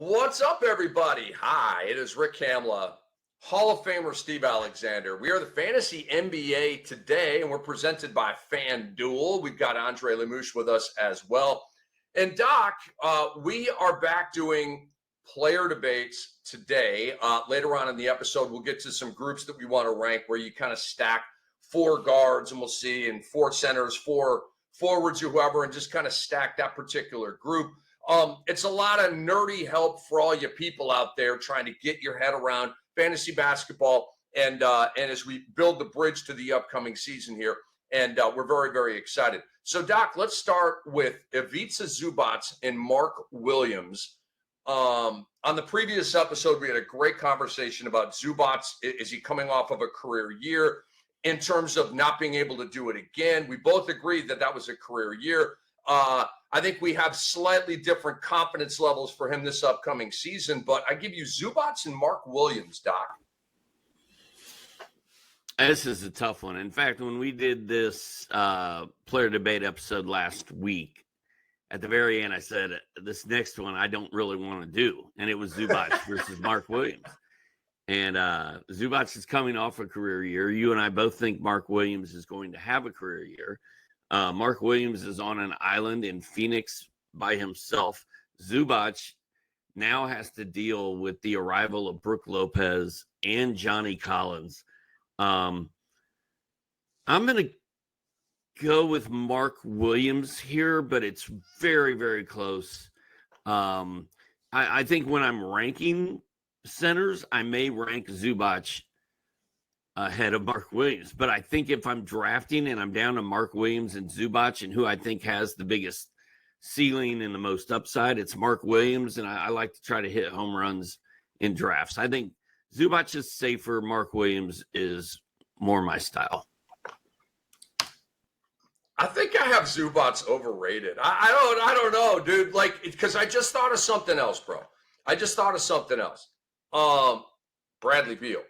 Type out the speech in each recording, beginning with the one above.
What's up, everybody? Hi, it is Rick Kamla, Hall of Famer Steve Alexander. We are the Fantasy NBA today, and we're presented by FanDuel. We've got Andre Lemouche with us as well. And Doc, we are back doing player debates today. Later on in the episode, we'll get to some groups that we want to rank where you kind of stack four guards, and we'll see, and four centers, four forwards, or whoever, and just kind of stack that particular group. It's a lot of nerdy help for all you people out there trying to get your head around fantasy basketball and as we build the bridge to the upcoming season here. And we're very, very excited. So, Doc, let's start with Ivica Zubac and Mark Williams. On the previous episode, we had a great conversation about Zubac. Is he coming off of a career year in terms of not being able to do it again? We both agreed that that was a career year. I think we have slightly different confidence levels for him this upcoming season, but I give you Zubac and Mark Williams, Doc. This is a tough one. In fact, when we did this player debate episode last week, at the very end, I said, this next one I don't really want to do. And it was Zubac versus Mark Williams. And Zubac is coming off a career year. You and I both think Mark Williams is going to have a career year. Mark Williams is on an island in Phoenix by himself. Zubac now has to deal with the arrival of Brook Lopez and Johnny Collins. I'm going to go with Mark Williams here, but it's very, very close. I think when I'm ranking centers, I may rank Zubac ahead of Mark Williams. But I think if I'm drafting and I'm down to Mark Williams and Zubac and who I think has the biggest ceiling and the most upside, it's Mark Williams. And I like to try to hit home runs in drafts. I think Zubac is safer. Mark Williams is more my style. I think I have Zubac overrated. I don't know, dude. Like, because I just thought of something else, bro. I just thought of something else. Bradley Beal.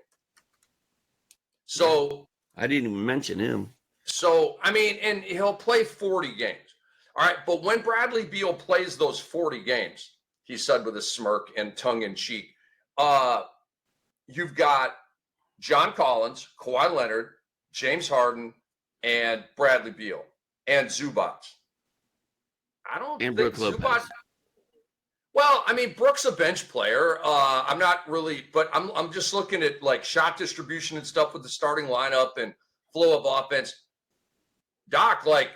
So I didn't even mention him. So, I mean, and he'll play 40 games. All right. But when Bradley Beal plays those 40 games, he said with a smirk and tongue in cheek, you've got John Collins, Kawhi Leonard, James Harden, and Bradley Beal, and Zubac. I don't think Zubac. Well, I mean, Brook's a bench player. I'm not really, but I'm just looking at like shot distribution and stuff with the starting lineup and flow of offense. Doc, like,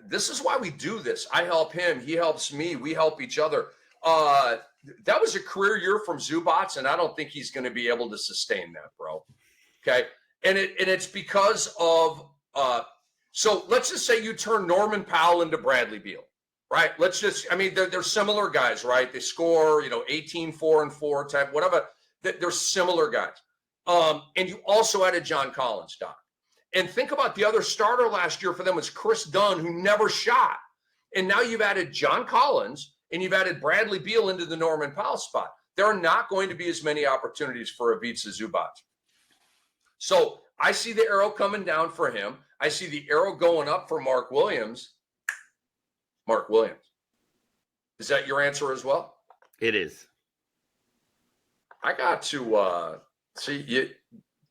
this is why we do this. I help him. He helps me. We help each other. That was a career year from Zubac, and I don't think he's going to be able to sustain that, bro. Okay. And it's because of, so let's just say you turn Norman Powell into Bradley Beal. Right. Let's just, I mean, they're similar guys, right? They score, 18, 4 and 4 type, whatever. They're similar guys. And you also added John Collins, Doc. And think about the other starter last year for them was Chris Dunn, who never shot. And now you've added John Collins and you've added Bradley Beal into the Norman Powell spot. There are not going to be as many opportunities for Ivica Zubac. So I see the arrow coming down for him. I see the arrow going up for Mark Williams. Mark Williams. Is that your answer as well? It is. I got to see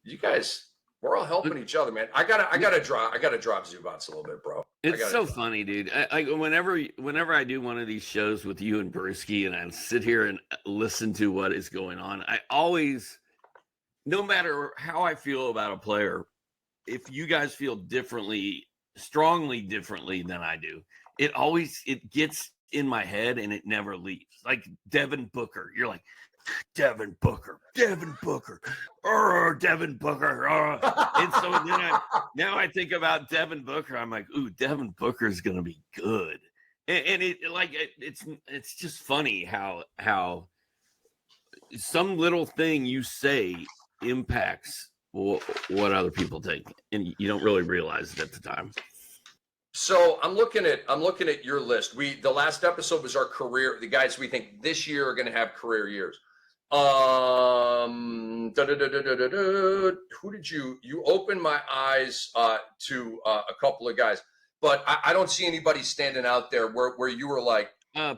you guys. We're all helping each other, man. I gotta drop Zubac a little bit, bro. It's so funny, dude. Whenever I do one of these shows with you and Brewski, and I sit here and listen to what is going on, I always, no matter how I feel about a player, if you guys feel strongly differently than I do, it gets in my head and it never leaves. Like Devin Booker, you're like, Devin Booker. And so now I think about Devin Booker. I'm like, ooh, Devin Booker is going to be good. And it's just funny how some little thing you say impacts what other people think, and you don't really realize it at the time. So I'm looking at your list. The last episode was our career, the guys we think this year are going to have career years. Who did you opened my eyes to a couple of guys, but I don't see anybody standing out there where you were like,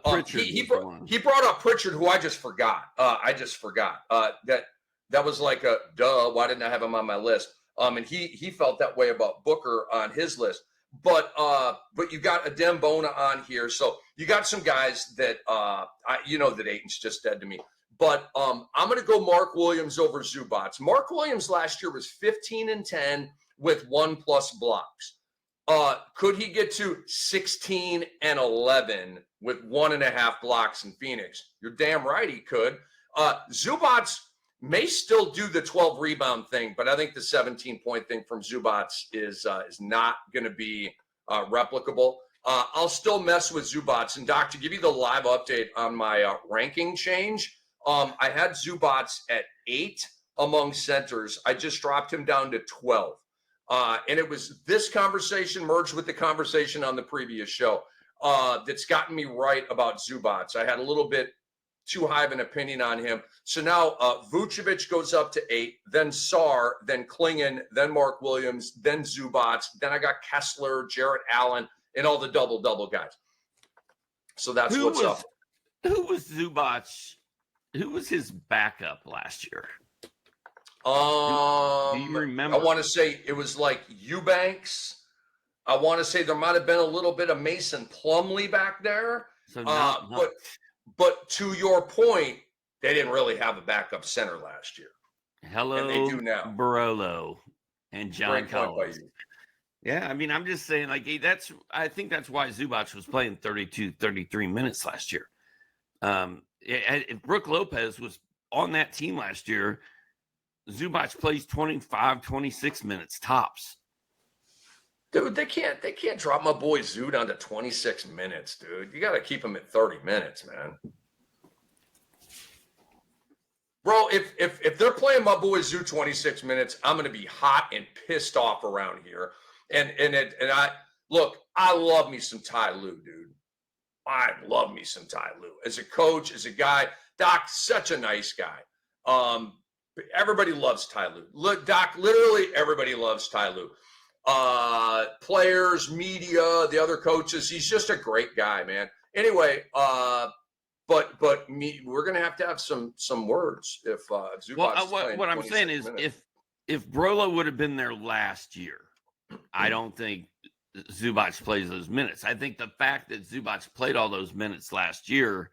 Pritchard. He brought up Pritchard, who I just forgot. That was like a duh. Why didn't I have him on my list? And he felt that way about Booker on his list. But you got Adem Bona on here, so you got some guys that that Ayton's just dead to me. But I'm going to go Mark Williams over Zubac. Mark Williams last year was 15-10 with 1+ blocks. Could he get to 16-11 with 1.5 blocks in Phoenix? You're damn right he could. Zubac may still do the 12 rebound thing, but I think the 17-point thing from Zubac is not going to be replicable. I'll still mess with Zubac. And Doc, to give you the live update on my ranking change, I had Zubac at 8 among centers. I just dropped him down to 12. And it was this conversation merged with the conversation on the previous show that's gotten me right about Zubac. I had a little bit too high of an opinion on him. So now Vucevic goes up to 8, then Sar, then Klingon, then Mark Williams, then Zubac. Then I got Kessler, Jarrett Allen, and all the double-double guys. So that's what's up. Who was Zubac? Who was his backup last year? Do you remember? I want to say it was like Eubanks. I want to say there might have been a little bit of Mason Plumlee back there. So but to your point, they didn't really have a backup center last year. Hello, and they do now. Barolo and John Collins. Yeah, I mean, I'm just saying, like, I think that's why Zubac was playing 32, 33 minutes last year. If Brook Lopez was on that team last year, Zubac plays 25, 26 minutes tops. Dude, they can't drop my boy Zoo down to 26 minutes, dude. You got to keep him at 30 minutes, man. Bro, if they're playing my boy Zoo 26 minutes, I'm going to be hot and pissed off around here. And I love me some Ty Lue, dude. I love me some Ty Lue. As a coach, as a guy, Doc, such a nice guy. Everybody loves Ty Lue. Look, Doc, literally everybody loves Ty Lue. Players, media, the other coaches. He's just a great guy, man. Anyway, but we're gonna have to have some words if Zubac. Well, what I'm saying is, if Brolo would have been there last year, I don't think Zubac plays those minutes. I think the fact that Zubac played all those minutes last year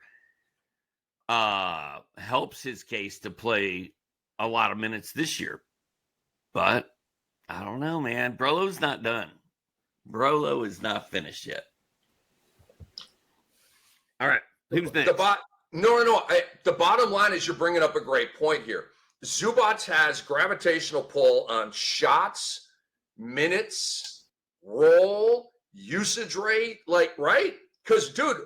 helps his case to play a lot of minutes this year. But I don't know, man. Brolo's not done. Brolo is not finished yet. All right. Who's next? No. The bottom line is you're bringing up a great point here. Zubac has gravitational pull on shots, minutes, role, usage rate, right? Because, dude,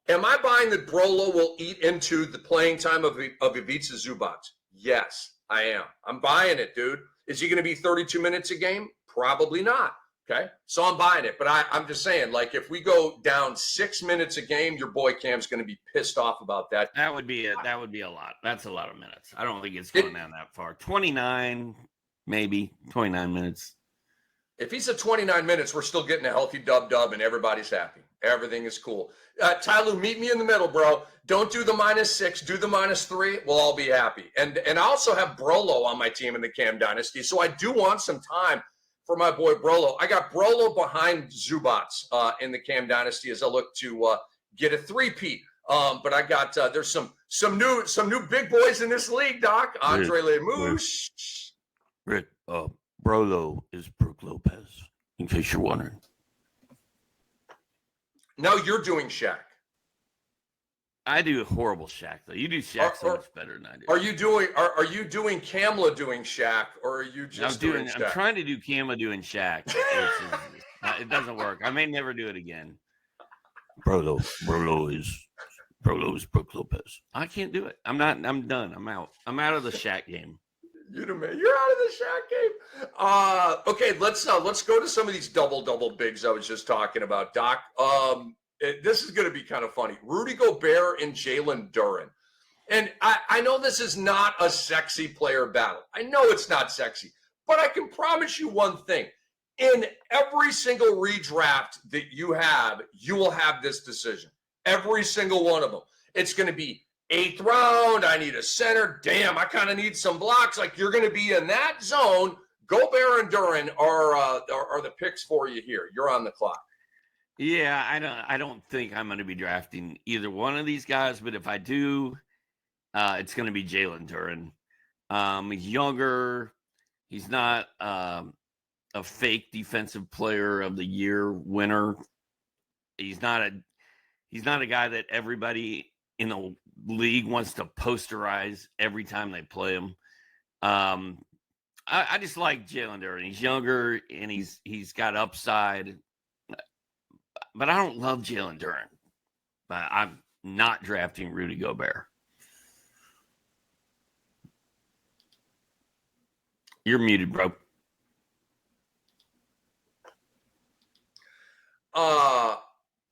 am I buying that Brolo will eat into the playing time of Ivica Zubac? Yes, I am. I'm buying it, dude. Is he going to be 32 minutes a game? Probably not. Okay, so I'm buying it. But I'm just saying, like, if we go down 6 minutes a game, your boy Cam's going to be pissed off about that. That would be a lot. That's a lot of minutes. I don't think it's going down that far. 29, maybe 29 minutes. If he's at 29 minutes, we're still getting a healthy dub, and everybody's happy. Everything is cool. Ty Lue, meet me in the middle, bro. Don't do the -6. Do the -3. We'll all be happy. And I also have Brolo on my team in the Cam Dynasty, so I do want some time for my boy Brolo. I got Brolo behind Zubac in the Cam Dynasty as I look to get a three-peat. But I got there's some new big boys in this league, Doc. Andre Lemouche. Rick, Brolo is Brook Lopez, in case you're wondering. Now you're doing Shaq. I do a horrible Shaq, though. You do Shaq so much better than I do. Are you doing Kamla doing Shaq, or are you just doing Shaq? I'm trying to do Kamla doing Shaq. It doesn't work. I may never do it again. Brolo is Brook Lopez. I can't do it. I'm done. I'm out. I'm out of the Shaq game. You're out of the Shaq game. Okay, let's go to some of these double bigs I was just talking about, Doc. This is going to be kind of funny. Rudy Gobert and Jalen Duren. And I know this is not a sexy player battle. I know it's not sexy, but I can promise you one thing. In every single redraft that you will have this decision. Every single one of them. It's going to be 8th round. I need a center. Damn, I kind of need some blocks. Like, you're going to be in that zone. Gobert and Duren are the picks for you here. You're on the clock. Yeah, I don't think I'm going to be drafting either one of these guys, but if I do, it's going to be Jalen Duren. He's younger. He's not a fake defensive player of the year winner. He's not a guy that everybody in the league wants to posterize every time they play him. I just like Jalen Duren. He's younger and he's got upside. But I don't love Jalen Duren. But I'm not drafting Rudy Gobert. You're muted, bro.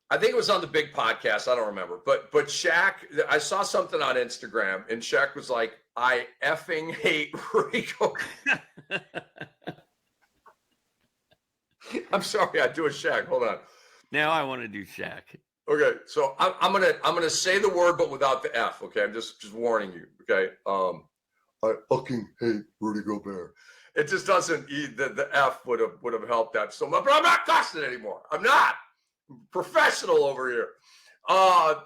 I think it was on the big podcast. I don't remember. But Shaq, I saw something on Instagram, and Shaq was like, I effing hate Rudy Gobert. I'm sorry, I do a Shaq. Hold on. Now I want to do Shaq. Okay, so I'm gonna say the word, but without the F. Okay, I'm just warning you. Okay, I fucking hate Rudy Gobert. It just doesn't. The F would have helped that so much, but I'm not cussing anymore. I'm not professional over here.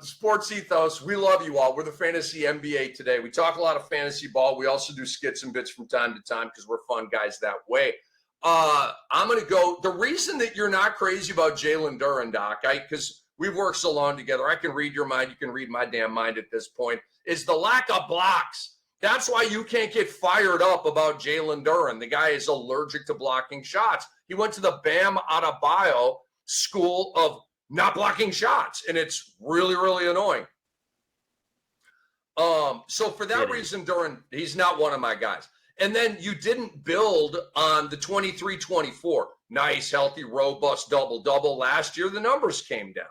Sports Ethos, we love you all. We're the Fantasy NBA today. We talk a lot of fantasy ball. We also do skits and bits from time to time because we're fun guys that way. I'm going to go. The reason that you're not crazy about Jalen Duren, Doc, because we've worked so long together, I can read your mind. You can read my damn mind at this point, is the lack of blocks. That's why you can't get fired up about Jalen Duren. The guy is allergic to blocking shots. He went to the Bam Adebayo school of not blocking shots, and it's really, really annoying. So for that reason, Duren, he's not one of my guys. And then you didn't build on the 23-24. Nice, healthy, robust double-double. Last year, the numbers came down.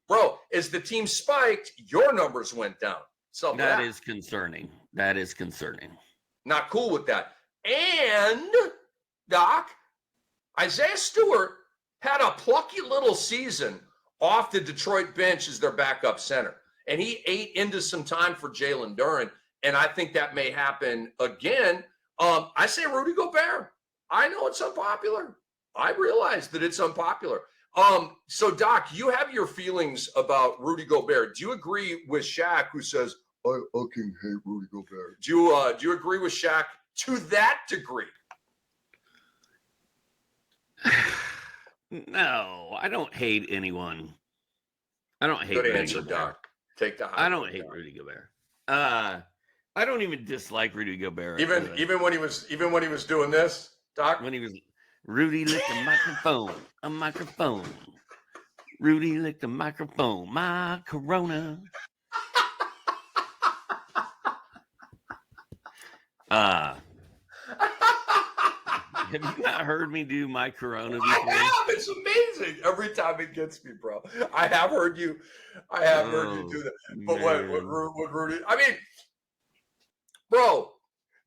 Bro, as the team spiked, your numbers went down. So that is concerning. That is concerning. Not cool with that. And, Doc, Isaiah Stewart had a plucky little season off the Detroit bench as their backup center. And he ate into some time for Jalen Duren. And I think that may happen again. I say Rudy Gobert. I know it's unpopular. I realize that it's unpopular. So, Doc, you have your feelings about Rudy Gobert. Do you agree with Shaq, who says, I fucking hate Rudy Gobert? Do you agree with Shaq to that degree? No, I don't hate anyone. I don't hate Rudy answer, Gobert. Doc. Take the high. I don't hate Rudy Gobert. I don't even dislike Rudy Gobert. Even when he was doing this, Doc. When he was Rudy licked a microphone. Rudy licked a microphone. My Corona. Have you not heard me do my Corona before? I have. It's amazing. Every time it gets me, bro. I have heard you. Heard you do that. But what Rudy? I mean, bro.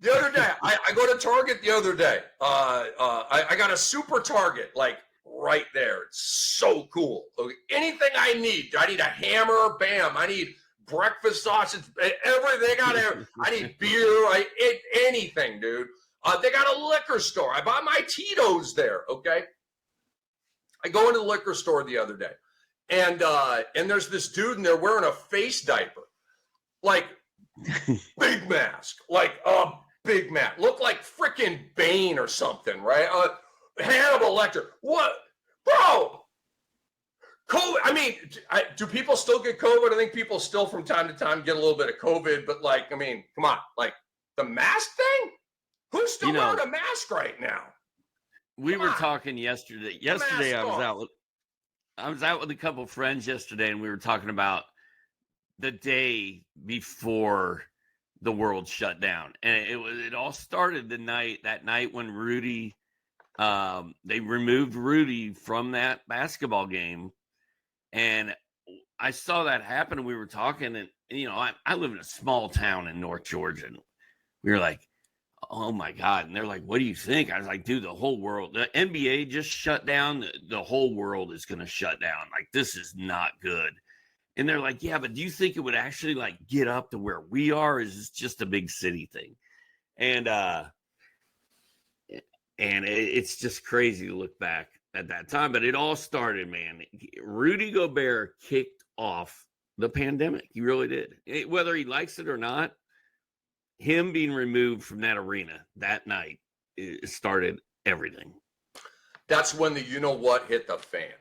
The other day, I go to Target the other day. I got a super Target, like right there. It's so cool. Anything I need a hammer, bam. I need breakfast sausage, everything out there. I need beer, anything, dude. They got a liquor store. I buy my Tito's there, okay? I go into the liquor store the other day, and there's this dude in there wearing a face diaper, like big mask, like big mask. Look like freaking Bane or something, right? Hannibal Lecter. What? Bro! COVID, I mean, do people still get COVID? I think people still from time to time get a little bit of COVID, but like, I mean, come on, like the mask thing? Who's still wearing a mask right now? We were talking yesterday. Yesterday, I was out with a couple friends yesterday, and we were talking about the day before the world shut down, and it all started that night when Rudy, they removed Rudy from that basketball game, and I saw that happen. And we were talking, and you know, I live in a small town in North Georgia, and we were like, oh my God. And they're like, what do you think? I was like, dude, the whole world, the NBA just shut down. The whole world is going to shut down. Like, this is not good. And they're like, yeah, but do you think it would actually like get up to where we are? Or is this just a big city thing? And it's just crazy to look back at that time. But it all started, man. Rudy Gobert kicked off the pandemic. He really did. Whether he likes it or not, him being removed from that arena that night, it started everything. That's when the you-know-what hit the fan.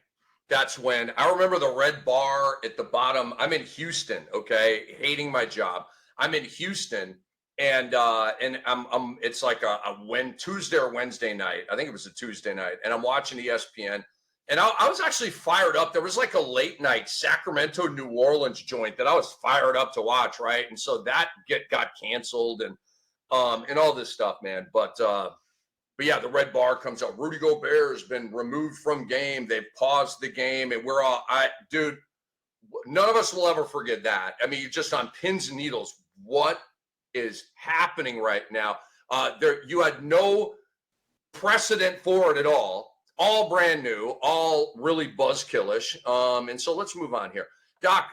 That's when I remember the red bar at the bottom. I'm in Houston, okay, hating my job. I'm in Houston, and I'm it's like a Tuesday or Wednesday night. I think it was a Tuesday night, and I'm watching ESPN, and I was actually fired up. There was like a late night Sacramento, New Orleans joint that I was fired up to watch, right? And so that got canceled and all this stuff, man. But yeah, the red bar comes out. Rudy Gobert has been removed from game. They've paused the game, and we're all, dude, none of us will ever forget that. I mean, just on pins and needles, what is happening right now? You had no precedent for it at all brand new, all really buzzkillish. And so let's move on here. Doc,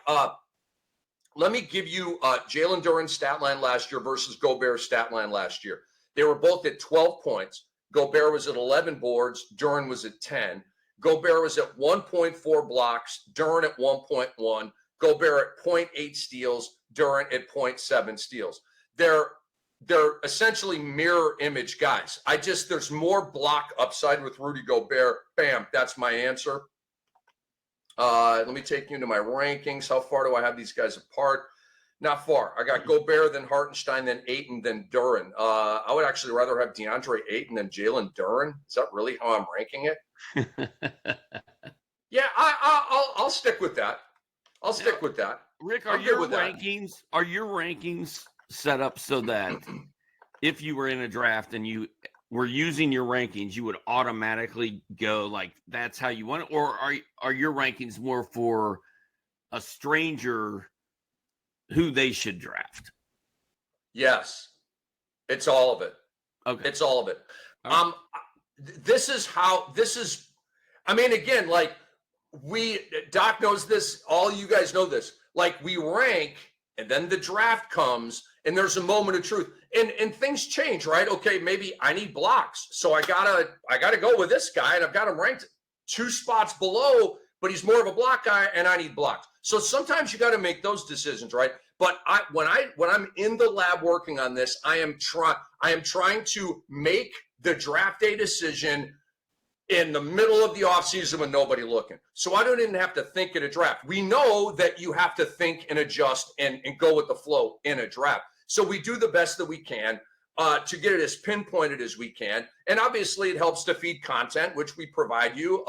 let me give you Jalen Duren's stat line last year versus Gobert's stat line last year. They were both at 12 points. Gobert was at 11 boards. Duren was at 10. Gobert was at 1.4 blocks. Duren at 1.1. Gobert at 0.8 steals. Duren at 0.7 steals. They're essentially mirror image guys. There's more block upside with Rudy Gobert. Bam, that's my answer. Let me take you into my rankings. How far do I have these guys apart? Not far. I got Gobert, then Hartenstein, then Ayton, then Duren. I would actually rather have DeAndre Ayton than Jalen Duren. Is that really how I'm ranking it? Yeah, I'll stick with that. I'll stick with that. Rick, are your rankings set up so that if you were in a draft and you were using your rankings, you would automatically go like that's how you want it, or are your rankings more for a stranger who they should draft? Yes, it's all of it. Okay, it's all of it. Right. I mean, again, like Doc knows this. All you guys know this. Like we rank, and then the draft comes, and there's a moment of truth, and things change, right? Okay, maybe I need blocks, so I gotta go with this guy, and I've got him ranked 2 spots below, but he's more of a block guy, and I need blocks. So sometimes you got to make those decisions, right? But when I'm in the lab working on this, I am trying to make the draft day decision in the middle of the offseason with nobody looking. So I don't even have to think in a draft. We know that you have to think and adjust and go with the flow in a draft. So we do the best that we can to get it as pinpointed as we can. And obviously it helps to feed content, which we provide you.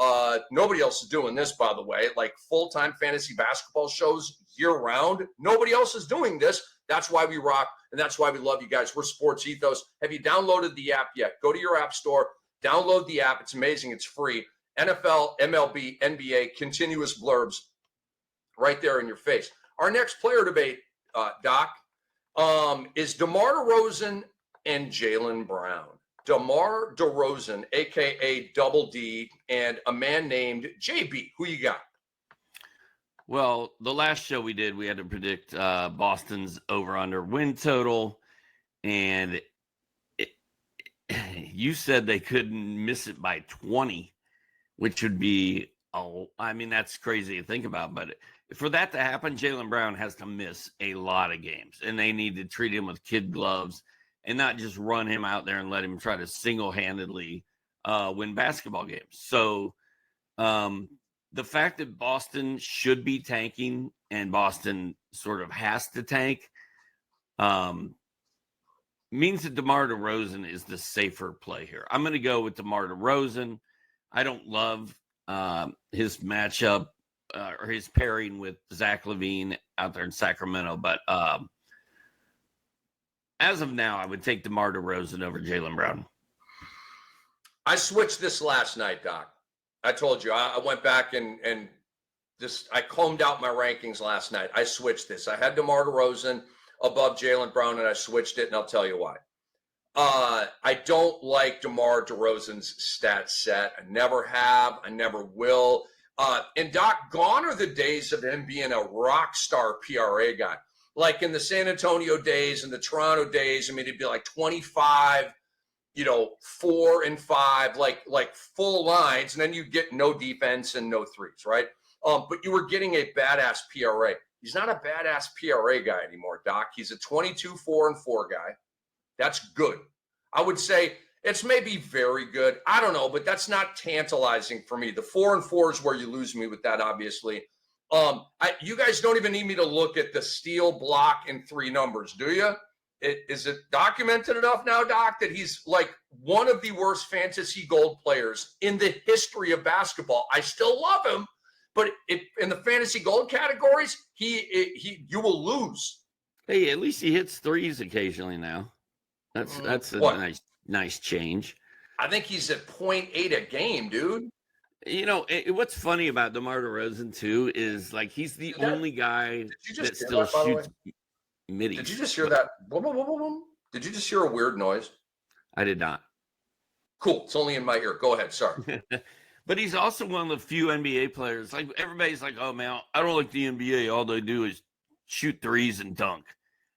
Nobody else is doing this, by the way, like full-time fantasy basketball shows year-round. Nobody else is doing this. That's why we rock, and that's why we love you guys. We're Sports Ethos. Have you downloaded the app yet? Go to your app store, download the app. It's amazing. It's free. NFL, MLB, NBA, continuous blurbs right there in your face. Our next player debate, Doc, is DeMar DeRozan and Jaylen Brown. DeMar DeRozan, a.k.a. Double D, and a man named JB. Who you got? Well, the last show we did, we had to predict Boston's over-under win total, and you said they couldn't miss it by 20, which would be, that's crazy to think about. But for that to happen, Jaylen Brown has to miss a lot of games, and they need to treat him with kid gloves and not just run him out there and let him try to single-handedly win basketball games. So the fact that Boston should be tanking and Boston sort of has to tank means that DeMar DeRozan is the safer play here. I'm going to go with DeMar DeRozan. I don't love his matchup or his pairing with Zach LaVine out there in Sacramento, but as of now, I would take DeMar DeRozan over Jaylen Brown. I switched this last night, Doc. I told you, I went back and I combed out my rankings last night. I switched this. I had DeMar DeRozan above Jaylen Brown, and I switched it, and I'll tell you why. I don't like DeMar DeRozan's stat set. I never have. I never will. And Doc, gone are the days of him being a rock star PRA guy. Like in the San Antonio days and the Toronto days, I mean, it'd be like 25, 4 and 5, like full lines, and then you get no defense and no threes, right? But you were getting a badass PRA. He's not a badass PRA guy anymore, Doc. He's a 22, 4 and 4 guy. That's good. I would say it's maybe very good. I don't know, but that's not tantalizing for me. The 4 and 4 is where you lose me with that, obviously. You guys don't even need me to look at the steal, block, and 3 numbers, do you? Is it documented enough now, Doc, that he's like one of the worst fantasy gold players in the history of basketball? I still love him, but in the fantasy gold categories, you will lose. Hey, at least he hits threes occasionally now. That's a nice change. I think he's at 0.8 a game, dude. What's funny about DeMar DeRozan too is like he's the only guy that still shoots middies. Did you just hear that? Boom, boom, boom, boom, boom? Did you just hear a weird noise? I did not. Cool. It's only in my ear. Go ahead. Sorry. But he's also one of the few NBA players. Like everybody's like, "Oh man, I don't like the NBA. All they do is shoot threes and dunk."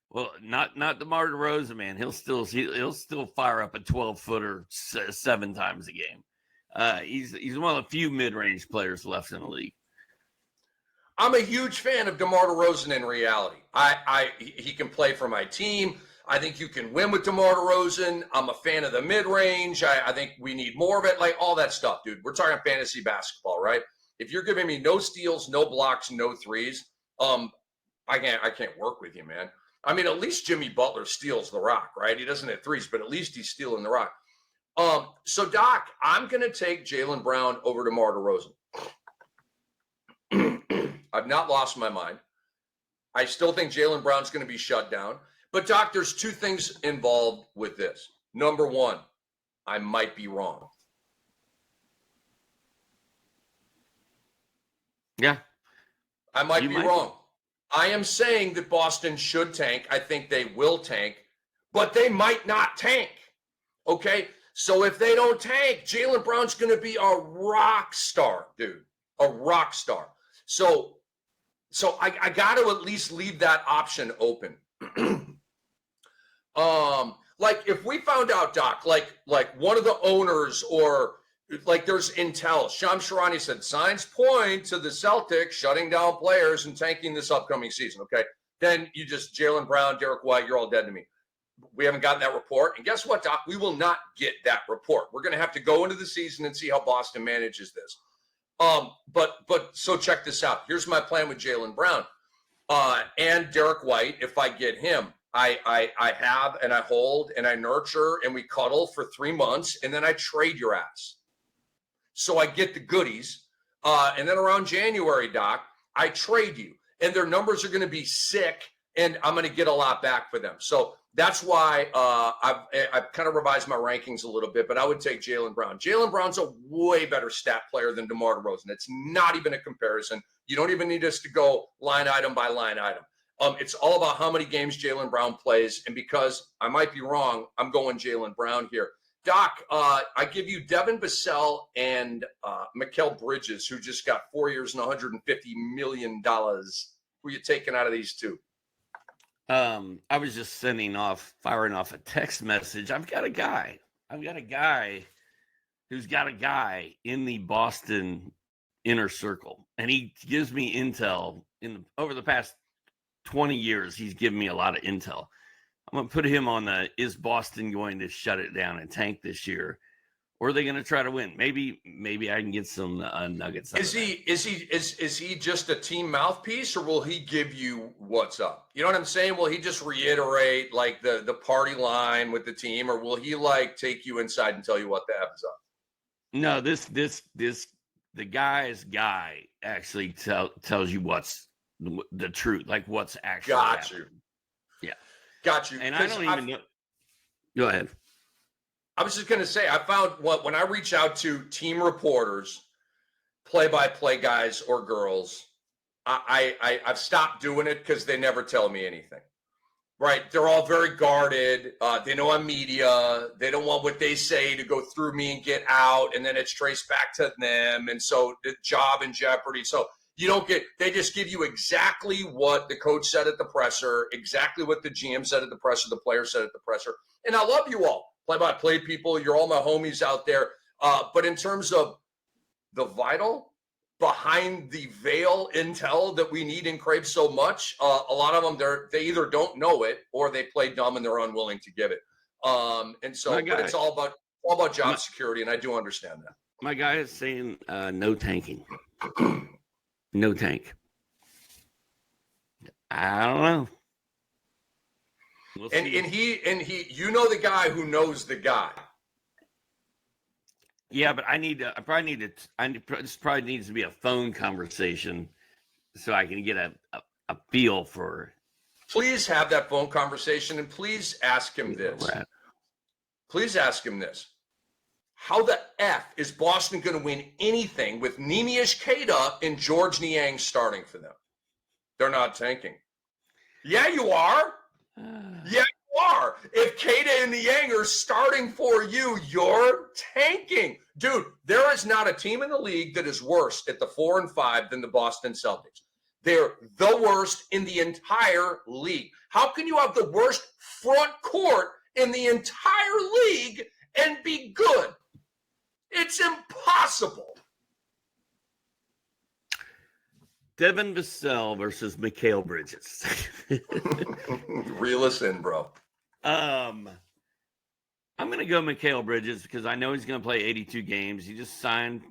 Well, not DeMar DeRozan, man. He'll still fire up a 12-footer 7 times a game. He's one of the few mid-range players left in the league. I'm a huge fan of DeMar DeRozan in reality. He can play for my team. I think you can win with DeMar DeRozan. I'm a fan of the mid-range. I think we need more of it, like all that stuff, dude. We're talking fantasy basketball, right? If you're giving me no steals, no blocks, no threes, I can't work with you, man. I mean, at least Jimmy Butler steals the rock, right? He doesn't hit threes, but at least he's stealing the rock. So, Doc, I'm going to take Jaylen Brown over DeMar DeRozan. I've not lost my mind. I still think Jaylen Brown's going to be shut down. But, Doc, there's 2 things involved with this. Number 1, I might be wrong. Yeah. I might be wrong. I am saying that Boston should tank. I think they will tank, but they might not tank. Okay? So if they don't tank, Jaylen Brown's going to be a rock star, dude. A rock star. So I got to at least leave that option open. Like if we found out, Doc, like one of the owners or like there's intel. Shams Charania said signs point to the Celtics shutting down players and tanking this upcoming season. Okay, then you just Jaylen Brown, Derek White, you're all dead to me. We haven't gotten that report, and guess what, Doc? We will not get that report. We're going to have to go into the season and see how Boston manages this. But so check this out. Here's my plan with Jaylen Brown and Derek White. If I get him, I have and I hold and I nurture and we cuddle for 3 months, and then I trade your ass. So I get the goodies. And then around January, Doc, I trade you. And their numbers are going to be sick, and I'm going to get a lot back for them. So that's why I've kind of revised my rankings a little bit, but I would take Jaylen Brown. Jaylen Brown's a way better stat player than DeMar DeRozan. It's not even a comparison. You don't even need us to go line item by line item. It's all about how many games Jaylen Brown plays. And because I might be wrong, I'm going Jaylen Brown here. Doc, I give you Devin Vassell and Mikal Bridges, who just got 4 years and $150 million. Who are you taking out of these 2? I was just firing off a text message. I've got a guy who's got a guy in the Boston inner circle, and he gives me intel. Over the past 20 years, he's given me a lot of intel. I'm going to put him on is Boston going to shut it down and tank this year? Or are they going to try to win? Maybe I can get some nuggets. Is he just a team mouthpiece, or will he give you what's up? You know what I'm saying? Will he just reiterate like the party line with the team, or will he like take you inside and tell you what the F is up? No, the guy's guy actually tells you what's the truth, like what's actually happening. Yeah. Got you. And I don't even know. Go ahead. I was just going to say, I found when I reach out to team reporters, play-by-play guys or girls, I've stopped doing it because they never tell me anything. Right. They're all very guarded. They know I'm media. They don't want what they say to go through me and get out. And then it's traced back to them. And so the job in jeopardy. So you don't get, they just give you exactly what the coach said at the presser, exactly what the GM said at the presser, the player said at the presser. And I love you all. Play-by-play people. You're all my homies out there. But in terms of the vital, behind the veil intel that we need and crave so much, a lot of them, they either don't know it or they play dumb and they're unwilling to give it. And so but it's all about job security, and I do understand that. My guy is saying no tanking. No tank. I don't know. We'll see. And he, you know, the guy who knows the guy. Yeah, but this probably needs to be a phone conversation so I can get a feel for. Please have that phone conversation, and please ask him this. Right. Please ask him this. How the F is Boston going to win anything with Neemias Queta and George Niang starting for them? They're not tanking. Yeah, you are. Yeah, you are. If Queta and Niang are starting for you, you're tanking. Dude, there is not a team in the league that is worse at the 4 and 5 than the Boston Celtics. They're the worst in the entire league. How can you have the worst front court in the entire league and be good? It's impossible. Devin Vassell versus Mikal Bridges. Reel us in, bro. I'm going to go Mikal Bridges because I know he's going to play 82 games. He just signed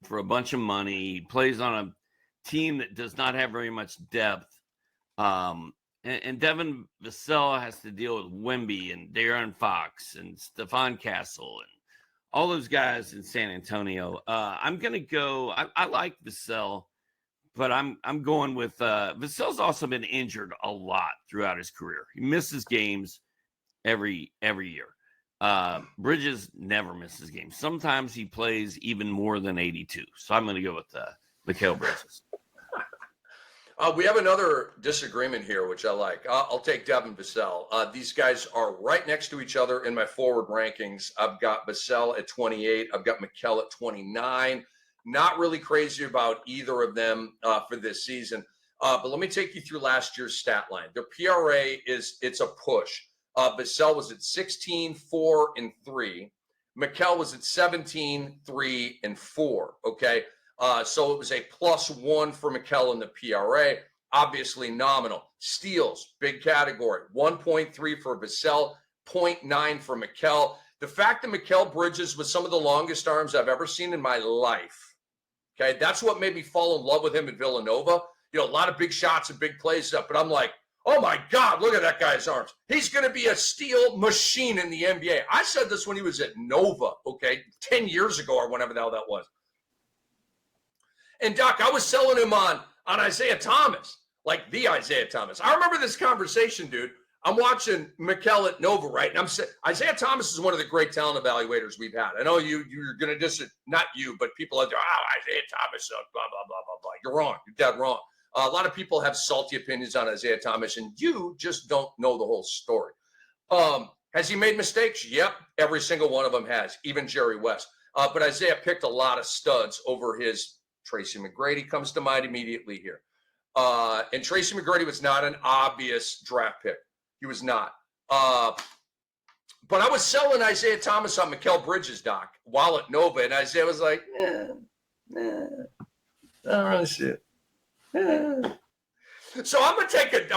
for a bunch of money. He plays on a team that does not have very much depth. And Devin Vassell has to deal with Wemby and De'Aaron Fox and Stephon Castle and all those guys in San Antonio. I'm going to go. I like Vassell, but I'm going with Vassell's also been injured a lot throughout his career. He misses games every year. Bridges never misses games. Sometimes he plays even more than 82. So I'm going to go with Mikal Bridges. We have another disagreement here, which I like. I'll take Devin Vassell. These guys are right next to each other in my forward rankings. I've got Vassell at 28. I've got Mikal at 29. Not really crazy about either of them for this season. But let me take you through last year's stat line. Their PRA it's a push. Vassell was at 16, 4, and 3. Mikal was at 17, 3, and 4. Okay. So it was a +1 for Mikal in the PRA. Obviously nominal. Steals, big category. 1.3 for Vassell, 0.9 for Mikal. The fact that Mikal Bridges was some of the longest arms I've ever seen in my life. Okay, that's what made me fall in love with him at Villanova. You know, a lot of big shots and big plays up, but I'm like, oh my God, look at that guy's arms. He's going to be a steal machine in the NBA. I said this when he was at Nova, okay, 10 years ago or whenever the hell that was. And Doc, I was selling him on Isaiah Thomas, like the Isaiah Thomas. I remember this conversation, dude. I'm watching Mikal at Nova, right? And I'm saying Isaiah Thomas is one of the great talent evaluators we've had. I know you're going to not you, but people are, Isaiah Thomas, blah, blah, blah, blah, blah. You're wrong. You're dead wrong. A lot of people have salty opinions on Isaiah Thomas, and you just don't know the whole story. Has he made mistakes? Yep, every single one of them has, even Jerry West. But Isaiah picked a lot of studs over his. Tracy McGrady comes to mind immediately here. And Tracy McGrady was not an obvious draft pick. He was not. But I was selling Isaiah Thomas on Mikal Bridges, Doc, while at Nova, and Isaiah was like, I don't really see it. So I'm gonna take a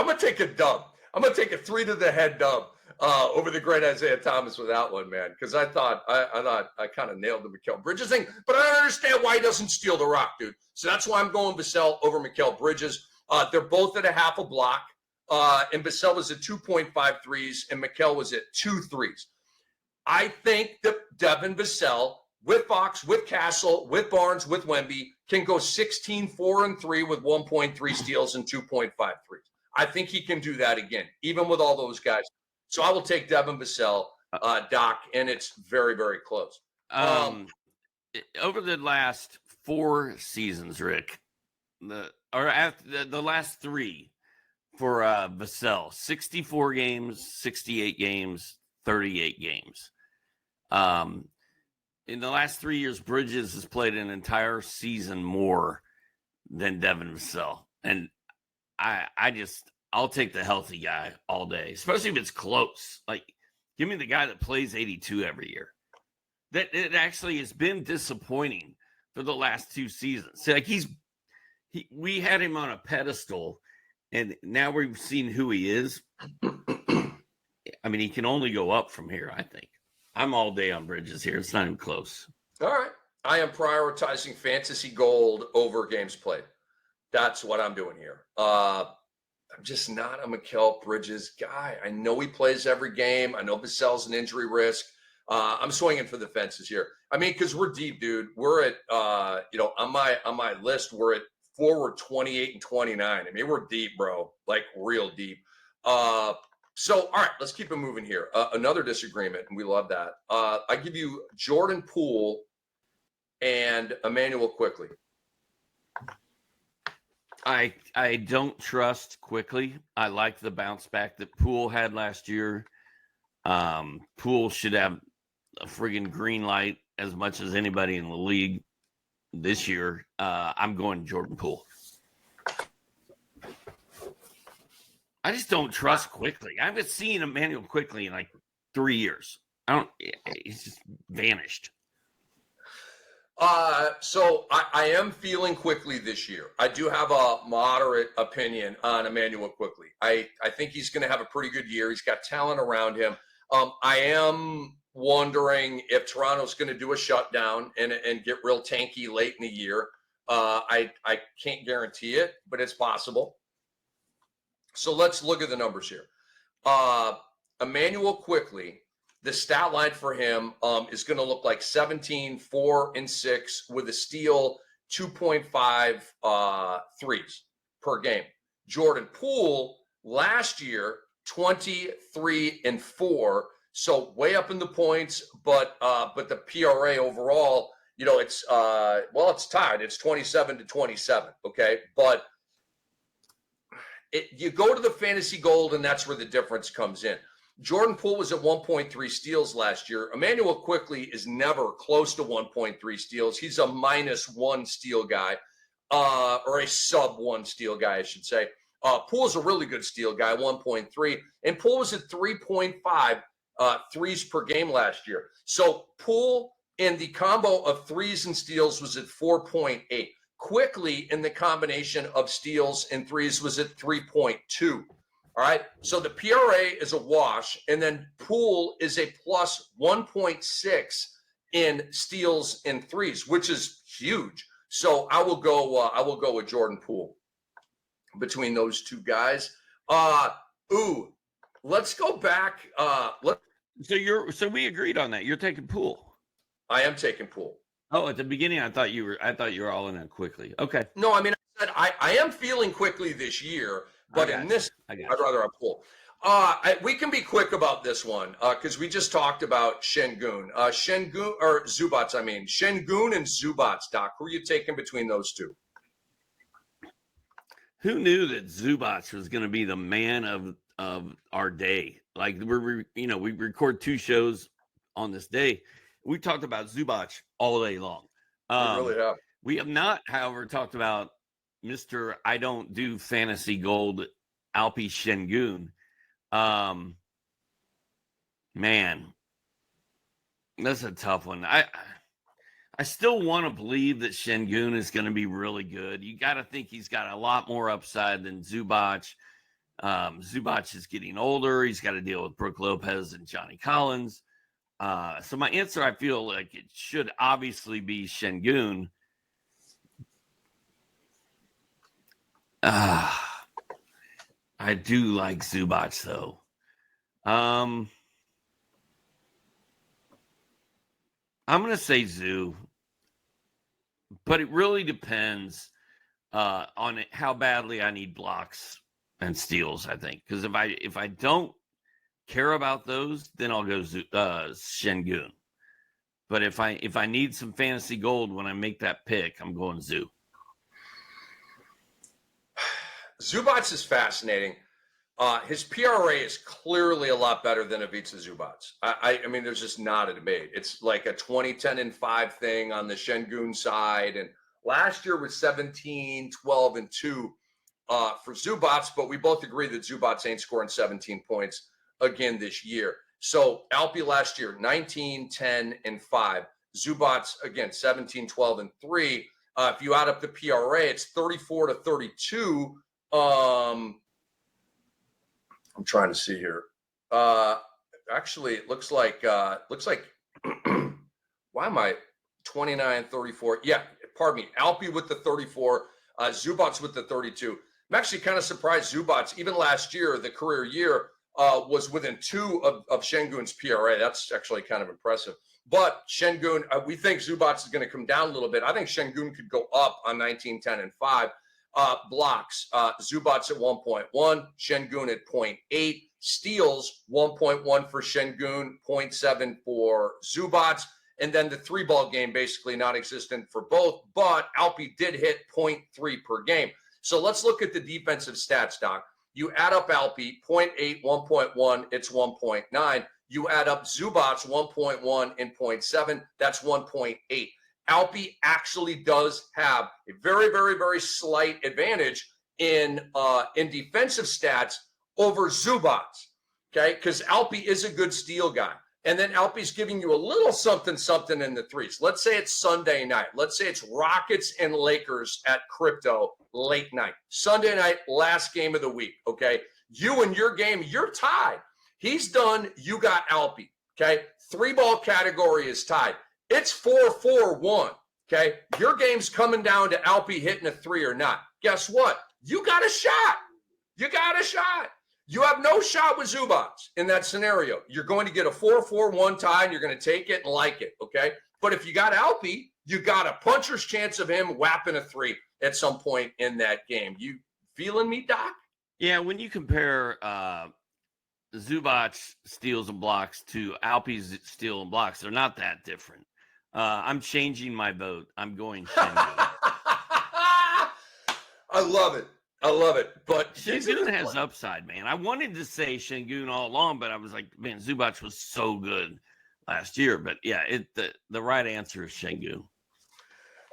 dub. I'm gonna take a 3 to the head dub over the great Isaiah Thomas with that one, man. Because I thought I kind of nailed the Mikal Bridges thing, but I don't understand why he doesn't steal the rock, dude. So that's why I'm going Vassell over Mikal Bridges. They're both at a half a block, and Vassell was at 2.5 threes, and Mikal was at 2 threes. I think that Devin Vassell, with Fox, with Castle, with Barnes, with Wemby, can go 16, 4, and 3 with 1.3 steals and 2.5 threes. I think he can do that again, even with all those guys. So I will take Devin Vassell, Doc, and it's very, very close. Over the last 4 seasons, Rick, the last 3, for Vassell. 64 games, 68 games, 38 games. In the last 3 years, Bridges has played an entire season more than Devin Vassell. And I'll take the healthy guy all day, especially if it's close. Like, give me the guy that plays 82 every year. That it actually has been disappointing for the last 2 seasons. So, like, we had him on a pedestal, and now we've seen who he is. I mean, he can only go up from here, I think. I'm all day on Bridges here. It's not even close. All right. I am prioritizing fantasy gold over games played. That's what I'm doing here. I'm just not a Mikal Bridges guy. I know he plays every game. I know Vassell's an injury risk. I'm swinging for the fences here. I mean, because we're deep, dude. We're at, on my list, we're at forward 28 and 29. I mean, we're deep, bro. Like, real deep. So, all right, let's keep it moving here. Another disagreement, and we love that. I give you Jordan Poole and Immanuel Quickley. I don't trust Quickley. I like the bounce back that Poole had last year. Poole should have a friggin' green light as much as anybody in the league this year. I'm going Jordan Poole. I just don't trust Quickley. I haven't seen Immanuel Quickley in like 3 years. He's just vanished. So I am feeling Quickley this year. I do have a moderate opinion on Immanuel Quickley. I think he's going to have a pretty good year. He's got talent around him. I am wondering if Toronto's going to do a shutdown and get real tanky late in the year. I can't guarantee it, but it's possible. So let's look at the numbers here. Immanuel Quickley, the stat line for him is going to look like 17, 4, and 6 with a steal, 2.5 threes per game. Jordan Poole last year, 23 and 4, so way up in the points, but the PRA overall, it's it's tied. It's 27-27. Okay, but you go to the fantasy gold, and that's where the difference comes in. Jordan Poole was at 1.3 steals last year. Immanuel Quickley is never close to 1.3 steals. He's a -1 steal guy, or a sub-1 steal guy, I should say. Poole's a really good steal guy, 1.3. And Poole was at 3.5 threes per game last year. So Poole in the combo of threes and steals was at 4.8. Quickley in the combination of steals and threes was at 3.2. All right. So the PRA is a wash, and then Poole is a plus 1.6 in steals and threes, which is huge. So I will go with Jordan Poole between those two guys. Let's go back. So we agreed on that. You're taking Poole. I am taking Poole. Oh, at the beginning, I thought you were all in on Quickley. Okay. No, I mean, I said I am feeling Quickley this year, but in this, I'd rather have Poole. We can be quick about this one because we just talked about Sengun. Zubac, I mean. Sengun and Zubac, Doc. Who are you taking between those two? Who knew that Zubac was going to be the man of our day? Like, we record 2 shows on this day. We talked about Zubac all day long. We really have. We have not, however, talked about Mr. I don't do fantasy gold, Alpi Sengun. Man, that's a tough one. I still want to believe that Sengun is going to be really good. You got to think he's got a lot more upside than Zubac. Zubac is getting older. He's got to deal with Brook Lopez and Johnny Collins. So my answer, I feel like it should obviously be Sengun. I do like Zubac though. I'm going to say Zoo, but it really depends on how badly I need blocks and steals, I think. Because if I don't care about those, then I'll go Sengun. But if I need some fantasy gold when I make that pick, I'm going Zoo. Zubac is fascinating. His PRA is clearly a lot better than Ivica Zubac. I mean, there's just not a debate. It's like a 20-10-5 thing on the Sengun side. And last year was 17, 12, and 2 for Zubac, but we both agree that Zubac ain't scoring 17 points again this year. So Alpi last year, 19, 10, and 5. Zubac, again, 17, 12, and 3. If you add up the PRA, it's 34-32. I'm trying to see here. Actually, it looks like why am I 29-34? Yeah, pardon me. Alpi with the 34, Zubac with the 32. I'm actually kind of surprised Zubac, even last year, the career year, was within 2 of Sengun's PRA. That's actually kind of impressive. But Sengun, we think Zubac is going to come down a little bit. I think Sengun could go up on 19, 10, and 5. Blocks, Zubac at 1.1, Sengun at 0.8. Steals, 1.1 for Sengun, 0.7 for Zubac. And then the 3-ball game, basically non-existent for both. But Alpi did hit 0.3 per game. So let's look at the defensive stats, Doc. You add up Alpi, 0.8, 1.1, it's 1.9. You add up Zubac, 1.1 and 0.7, that's 1.8. Alpi actually does have a very, very, very slight advantage in defensive stats over Zubac, okay? Because Alpi is a good steal guy. And then Alpi's giving you a little something in the threes. Let's say it's Sunday night. Let's say it's Rockets and Lakers at Crypto late night. Sunday night, last game of the week, okay? You and your game, you're tied. He's done, you got Alpi, okay? 3-ball category is tied. It's 4-4-1, okay? Your game's coming down to Alpi hitting a 3 or not. Guess what? You got a shot. You got a shot. You have no shot with Zubac in that scenario. You're going to get a 4-4-1 tie, and you're going to take it and like it, okay? But if you got Alpi, you got a puncher's chance of him whapping a 3 at some point in that game. You feeling me, Doc? Yeah, when you compare Zubac steals and blocks to Alpi's steal and blocks, they're not that different. I'm changing my vote. I'm going Sengun. I love it. I love it. But Sengun has upside, man. I wanted to say Sengun all along, but I was like, man, Zubac was so good last year. But yeah, the right answer is Sengun.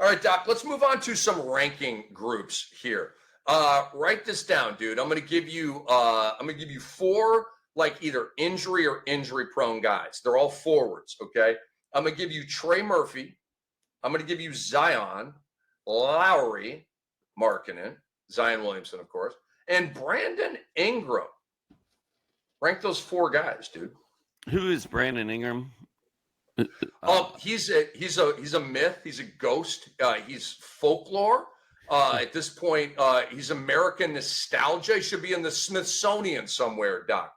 All right, Doc, let's move on to some ranking groups here. Write this down, dude. I'm gonna give you 4 like either injury or injury prone guys. They're all forwards, okay? I'm gonna give you Trey Murphy. I'm gonna give you Zion, Lowry, Markkanen, Zion Williamson, of course, and Brandon Ingram. Rank those 4 guys, dude. Who is Brandon Ingram? He's a myth. He's a ghost. He's folklore. At this point, he's American nostalgia. He should be in the Smithsonian somewhere, Doc.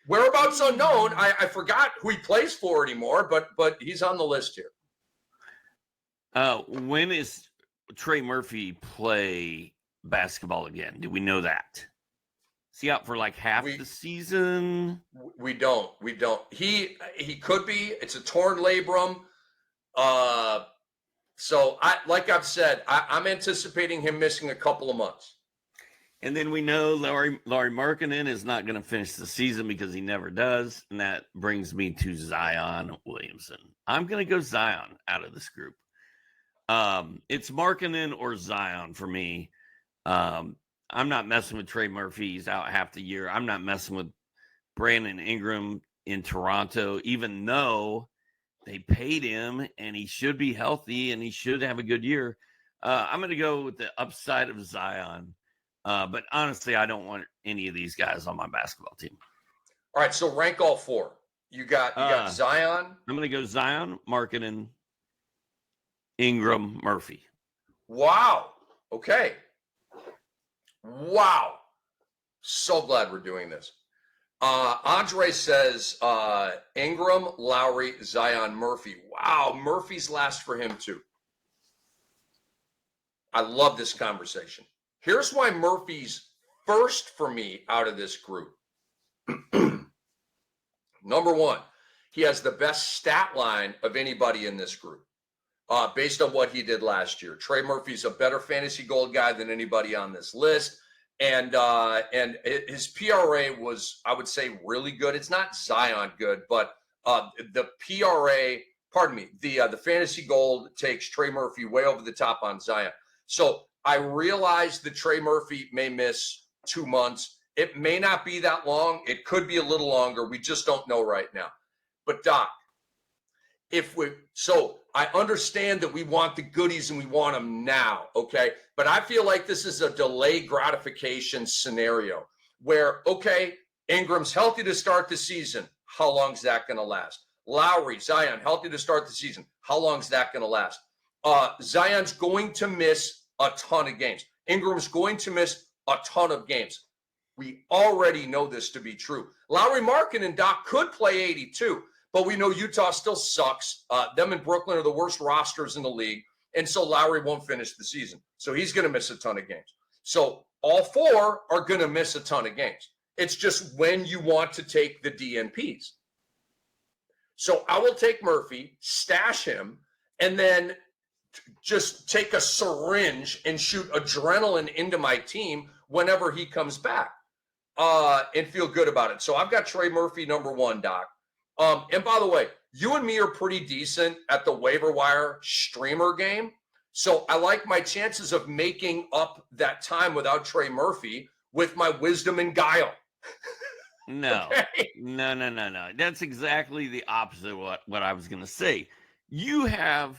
Whereabouts unknown. I forgot who he plays for anymore, but he's on the list here. When is Trey Murphy play basketball again? Do we know that? Is he out for like half the season? We don't. He could be. It's a torn labrum. So like I've said, I'm anticipating him missing a couple of months. And then we know Larry Markkanen is not going to finish the season because he never does. And that brings me to Zion Williamson. I'm going to go Zion out of this group. It's Markkanen or Zion for me. I'm not messing with Trey Murphy. He's out half the year. I'm not messing with Brandon Ingram in Toronto, even though they paid him and he should be healthy and he should have a good year. I'm going to go with the upside of Zion. But honestly, I don't want any of these guys on my basketball team. All right, so rank all 4. You got Zion. I'm going to go Zion, Markkanen, Ingram, Murphy. Wow. Okay. Wow. So glad we're doing this. Andre says Ingram, Lowry, Zion, Murphy. Wow, Murphy's last for him too. I love this conversation. Here's why Murphy's first for me out of this group. Number 1, he has the best stat line of anybody in this group based on what he did last year. Trey Murphy's a better fantasy gold guy than anybody on this list. And his PRA was, I would say, really good. It's not Zion good, but the PRA, pardon me, the fantasy gold takes Trey Murphy way over the top on Zion. So I realize that Trey Murphy may miss 2 months. It may not be that long. It could be a little longer. We just don't know right now. But Doc, so I understand that we want the goodies and we want them now, okay? But I feel like this is a delayed gratification scenario where, okay, Ingram's healthy to start the season. How long is that going to last? Lowry, Zion, healthy to start the season. How long is that going to last? Zion's going to miss a ton of games. Ingram's going to miss a ton of games. We already know this to be true. Lowry, Markkanen, and Doc could play 82. But we know Utah still sucks. Them and Brooklyn are the worst rosters in the league. And so Lowry won't finish the season. So he's going to miss a ton of games. So all four are going to miss a ton of games. It's just when you want to take the DNPs. So I will take Murphy, stash him, and then just take a syringe and shoot adrenaline into my team whenever he comes back and feel good about it. So I've got Trey Murphy #1, Doc. And by the way, you and me are pretty decent at the waiver wire streamer game. So I like my chances of making up that time without Trey Murphy with my wisdom and guile. No, Okay? no. That's exactly the opposite of what I was going to say. You have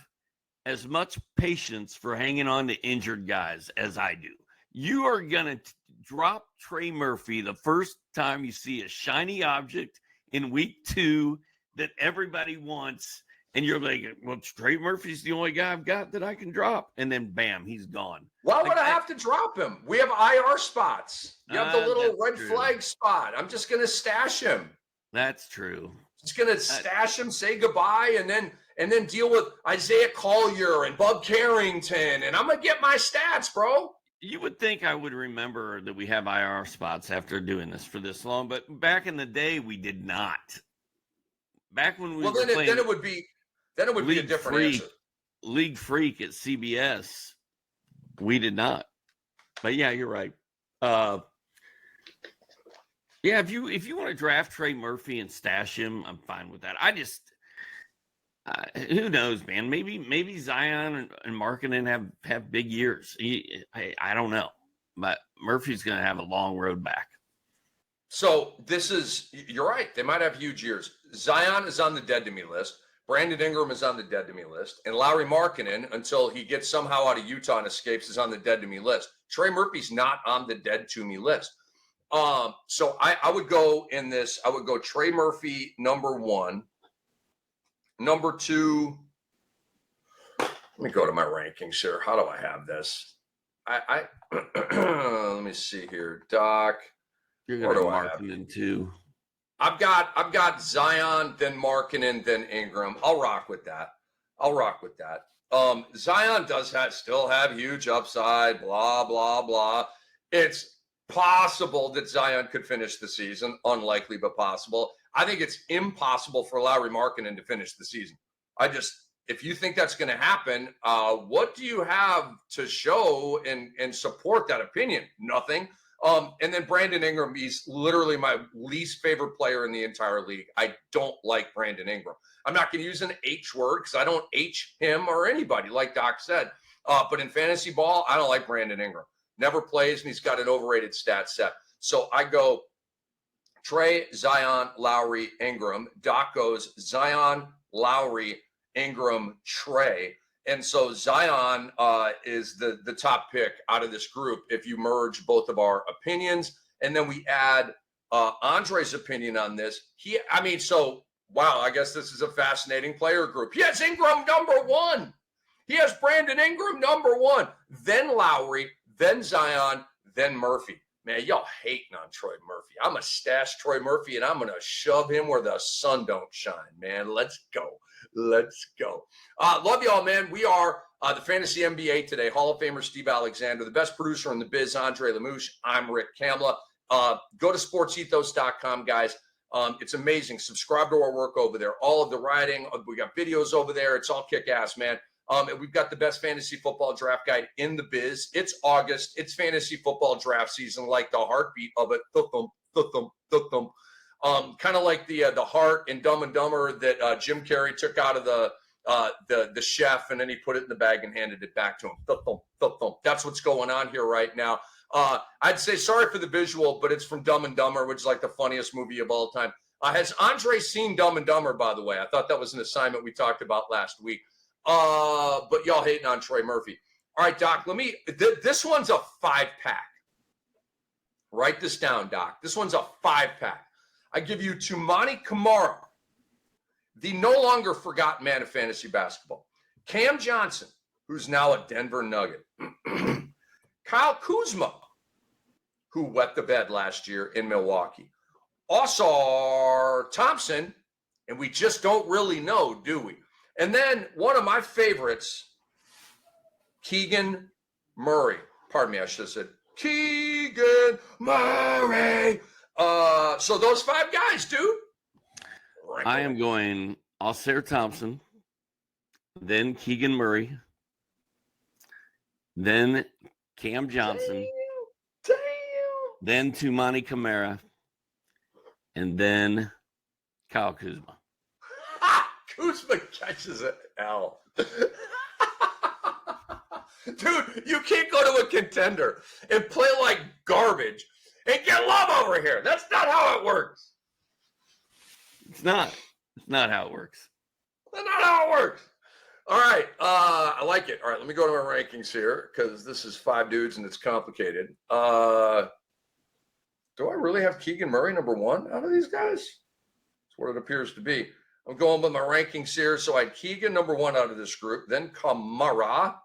as much patience for hanging on to injured guys as I do. You are going to drop Trey Murphy the first time you see a shiny object in week 2 that everybody wants, and you're like, well, Trey Murphy's the only guy I've got that I can drop, and then bam, he's gone. Why would I have to drop him? We have IR spots. You have the little red flag spot. I'm just going to stash him. That's true. Just going to stash him, say goodbye, and then deal with Isaiah Collier and Bub Carrington, and I'm going to get my stats, bro. You would think I would remember that we have IR spots after doing this for this long, but back in the day we did not. Back when we were playing, then it would be a different answer. League Freak at CBS, we did not. But yeah, you're right. Yeah, if you want to draft Trey Murphy and stash him, I'm fine with that. I just who knows, man? Maybe Zion and Markkanen have big years. I don't know, but Murphy's going to have a long road back. So you're right. They might have huge years. Zion is on the dead to me list. Brandon Ingram is on the dead to me list. And Lowry Markkanen, until he gets somehow out of Utah and escapes, is on the dead to me list. Trey Murphy's not on the dead to me list. So I would go in this. I would go Trey Murphy #1. #2, let me go to my rankings here. How do I have this? I let me see here, Doc. You're going to Markkanen too. I've got Zion, then Markkanen, then Ingram. I'll rock with that. Zion does still have huge upside. Blah blah blah. It's possible that Zion could finish the season. Unlikely, but possible. I think it's impossible for Lowry Markkanen to finish the season. If you think that's going to happen, what do you have to show and support that opinion? Nothing. And then Brandon Ingram, he's literally my least favorite player in the entire league. I don't like Brandon Ingram. I'm not going to use an H word because I don't H him or anybody, like Doc said. But in fantasy ball, I don't like Brandon Ingram. Never plays, and he's got an overrated stat set. So I go Trey, Zion, Lowry, Ingram. Doc goes Zion, Lowry, Ingram, Trey. And so Zion is the top pick out of this group if you merge both of our opinions. And then we add Andre's opinion on this. Wow, I guess this is a fascinating player group. He has Ingram #1. He has Brandon Ingram #1. Then Lowry, then Zion, then Murphy. Man, y'all hating on Troy Murphy. I'm going to stash Troy Murphy, and I'm going to shove him where the sun don't shine, man. Let's go. Love y'all, man. We are the Fantasy NBA today. Hall of Famer Steve Alexander, the best producer in the biz, Andre Lamouche. I'm Rick Kamla. Go to sportsethos.com, guys. It's amazing. Subscribe to our work over there. All of the writing. We got videos over there. It's all kick-ass, man. And we've got the best fantasy football draft guide in the biz. It's August. It's fantasy football draft season, like the heartbeat of it. Kind of like the heart in Dumb and Dumber that Jim Carrey took out of the chef, and then he put it in the bag and handed it back to him. That's what's going on here right now. I'd say sorry for the visual, but it's from Dumb and Dumber, which is like the funniest movie of all time. Has Andre seen Dumb and Dumber, by the way? I thought that was an assignment we talked about last week. But y'all hating on Trey Murphy. All right, Doc, this one's a 5-pack. Write this down, Doc. This one's a 5-pack. I give you Tumani Camara, the no longer forgotten man of fantasy basketball. Cam Johnson, who's now a Denver Nugget. Kyle Kuzma, who wet the bed last year in Milwaukee. Ausar Thompson, and we just don't really know, do we? And then one of my favorites, Keegan Murray. Pardon me, I should have said Keegan Murray. So those 5 guys, dude. I am going Ausar Thompson, then Keegan Murray, then Cam Johnson, then Tumani Camara, and then Kyle Kuzma. Kuzma catches an L. Dude, you can't go to a contender and play like garbage and get love over here. That's not how it works. It's not how it works. That's not how it works. All right. I like it. All right. Let me go to my rankings here because this is 5 dudes and it's complicated. Do I really have Keegan Murray number 1 out of these guys? That's what it appears to be. I'm going with my rankings here. So I had Keegan number 1 out of this group, then Camara,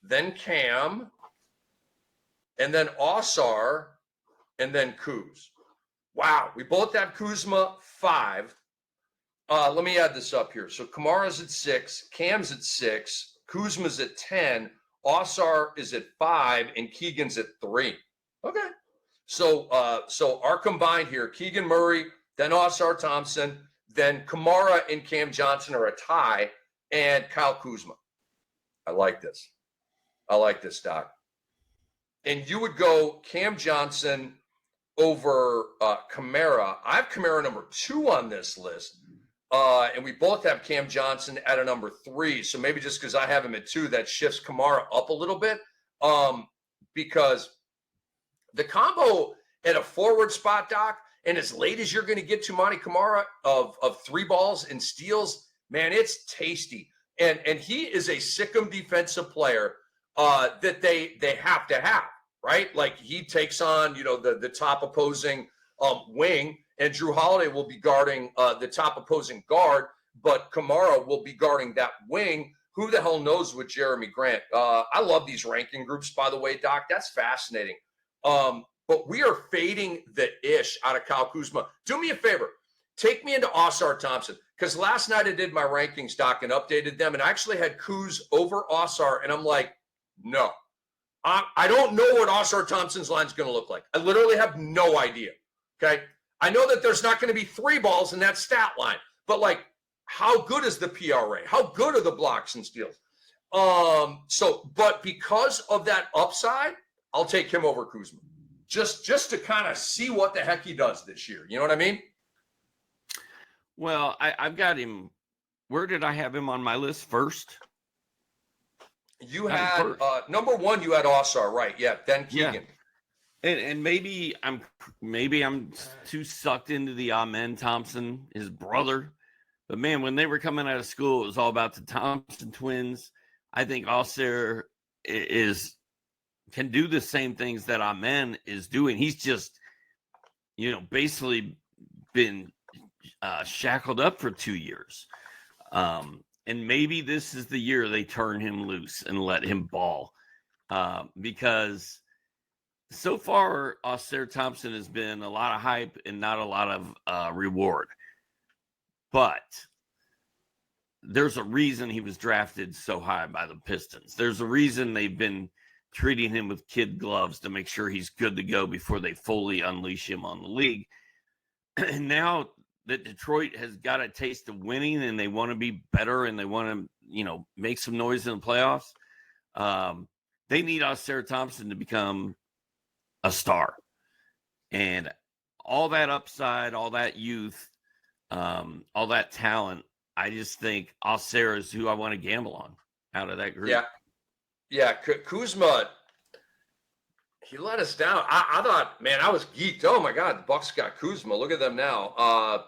then Cam, and then Ausar, and then Kuz. Wow. We both have Kuzma 5. Let me add this up here. So Kamara's at 6, Cam's at 6, Kuzma's at 10, Ausar is at 5, and Keegan's at 3. Okay. So our combined here, Keegan Murray, then Ausar Thompson, then Camara and Cam Johnson are a tie, and Kyle Kuzma. I like this. Doc. And you would go Cam Johnson over Camara. I have Camara number 2 on this list. And we both have Cam Johnson at a number 3. So maybe just because I have him at 2, that shifts Camara up a little bit. Because the combo at a forward spot, Doc, and as late as you're going to get Tumani Camara of 3 balls and steals, man, it's tasty. And he is a sick'em defensive player that they have to have, right? Like he takes on, the top opposing wing, and Drew Holiday will be guarding the top opposing guard, but Camara will be guarding that wing. Who the hell knows with Jeremy Grant? I love these ranking groups, by the way, Doc. That's fascinating. But we are fading the ish out of Kyle Kuzma. Do me a favor. Take me into Ausar Thompson, because last night I did my rankings, Doc, and updated them, and I actually had Kuz over Ausar, and I'm like, no. I don't know what Ausar Thompson's line is going to look like. I literally have no idea, okay? I know that there's not going to be 3 balls in that stat line, but, like, how good is the PRA? How good are the blocks and steals? But because of that upside, I'll take him over Kuzma. Just to kind of see what the heck he does this year. You know what I mean? Well, I've got him. Where did I have him on my list first? You had number 1. You had Ausar, right? Yeah. Then Keegan. Yeah. And maybe I'm too sucked into the Amen Thompson, his brother. But man, when they were coming out of school, it was all about the Thompson twins. I think Ausar can do the same things that Amen is doing. He's just, basically been shackled up for 2 years. And maybe this is the year they turn him loose and let him ball. Because so far, Ausar Thompson has been a lot of hype and not a lot of reward. But there's a reason he was drafted so high by the Pistons. There's a reason they've been treating him with kid gloves to make sure he's good to go before they fully unleash him on the league. And now that Detroit has got a taste of winning and they want to be better and they want make some noise in the playoffs. They need Ausar Thompson to become a star. And all that upside, all that youth, all that talent, I just think Ausar is who I want to gamble on out of that group. Yeah. Kuzma, he let us down. I thought, man, I was geeked. Oh my God, the Bucks got Kuzma. Look at them now.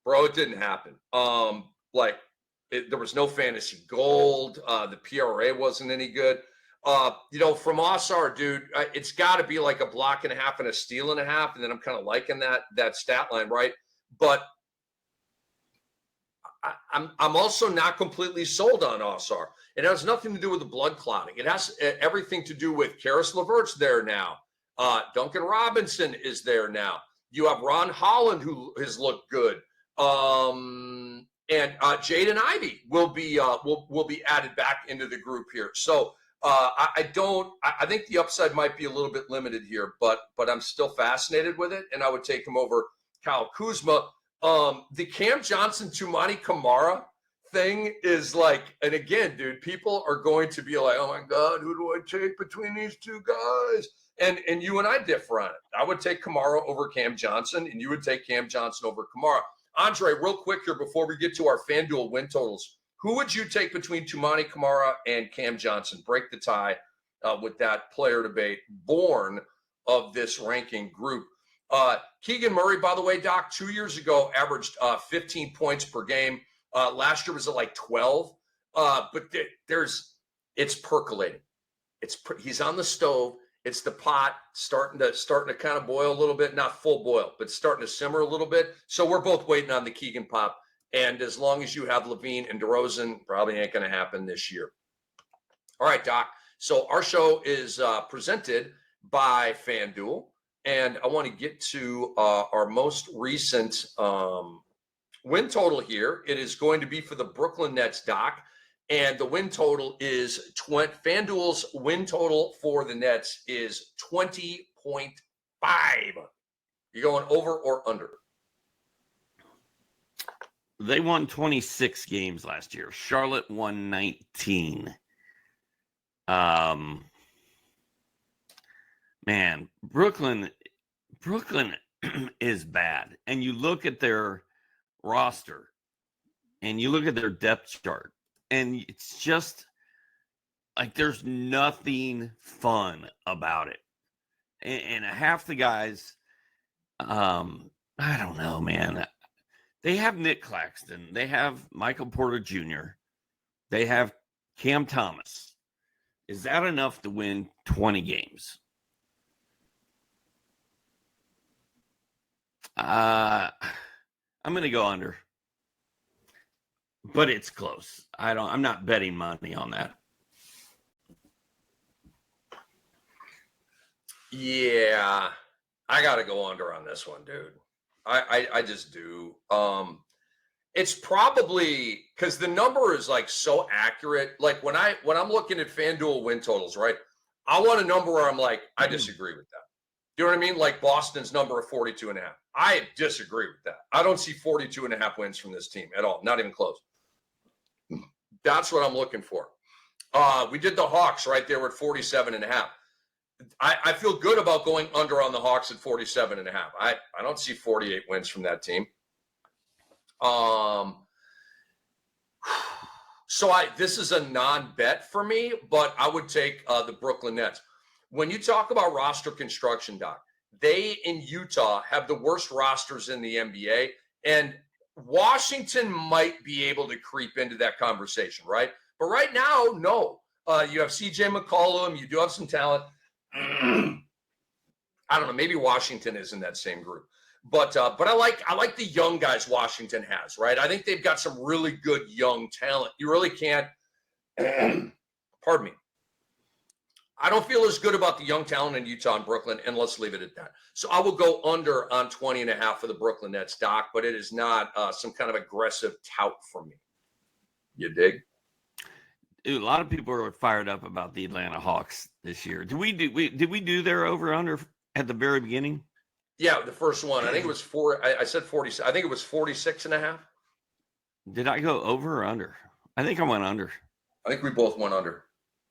Bro, it didn't happen. There was no fantasy gold. The PRA wasn't any good. From Ausar, dude, it's got to be like a block and a half and a steal and a half, and then I'm kind of liking that stat line, right? But I'm also not completely sold on Ausar. It has nothing to do with the blood clotting. It has everything to do with Karis LeVert's there now. Duncan Robinson is there now. You have Ron Holland, who has looked good. And Jaden Ivey will be added back into the group here. So I think the upside might be a little bit limited here, but I'm still fascinated with it, and I would take him over Kyle Kuzma. The Cam Johnson Tumani Camara thing is like, and again, dude, people are going to be like, oh my God, who do I take between these two guys? And you and I differ on it. I would take Camara over Cam Johnson, and you would take Cam Johnson over Camara. Andre, real quick here before we get to our FanDuel win totals, who would you take between Tumani Camara and Cam Johnson? Break the tie with that player debate born of this ranking group. Keegan Murray, by the way, Doc, 2 years ago averaged 15 points per game. Last year was at like 12. But it's percolating. He's on the stove. It's the pot starting to kind of boil a little bit, not full boil, but starting to simmer a little bit. So we're both waiting on the Keegan pop. And as long as you have Levine and DeRozan, probably ain't going to happen this year. All right, Doc. So our show is presented by FanDuel. And I want to get to our most recent win total here. It is going to be for the Brooklyn Nets, Doc. And the win total is FanDuel's win total for the Nets is 20.5. You going over or under? They won 26 games last year. Charlotte won 19. Man, Brooklyn is bad. And you look at their roster and you look at their depth chart, and it's just like there's nothing fun about it. And half the guys, I don't know, man. They have Nick Claxton. They have Michael Porter Jr. They have Cam Thomas. Is that enough to win 20 games? I'm going to go under. But it's close. I'm not betting money on that. Yeah. I got to go under on this one, dude. I just do. It's probably because the number is like so accurate. Like when I'm looking at FanDuel win totals, right? I want a number where I'm like, I disagree with that. You know what I mean? Like Boston's number of 42.5. I disagree with that. I don't see 42.5 wins from this team at all. Not even close. That's what I'm looking for. We did the Hawks right there at 47.5. I feel good about going under on the Hawks at 47.5. I don't see 48 wins from that team. So this is a non-bet for me, but I would take the Brooklyn Nets. When you talk about roster construction, Doc, they in Utah have the worst rosters in the NBA, and Washington might be able to creep into that conversation, right? But right now, no. You have CJ McCollum. You do have some talent. I don't know. Maybe Washington is in that same group. But I like the young guys Washington has, right? I think they've got some really good young talent. You really can't pardon me. I don't feel as good about the young talent in Utah and Brooklyn, and let's leave it at that. So I will go under on 20.5 for the Brooklyn Nets, Doc, but it is not some kind of aggressive tout for me. You dig? Dude, a lot of people are fired up about the Atlanta Hawks this year. Did we do their over under at the very beginning? Yeah, the first one. I think it was I said 40. I think it was 46.5. Did I go over or under? I think I went under. I think we both went under.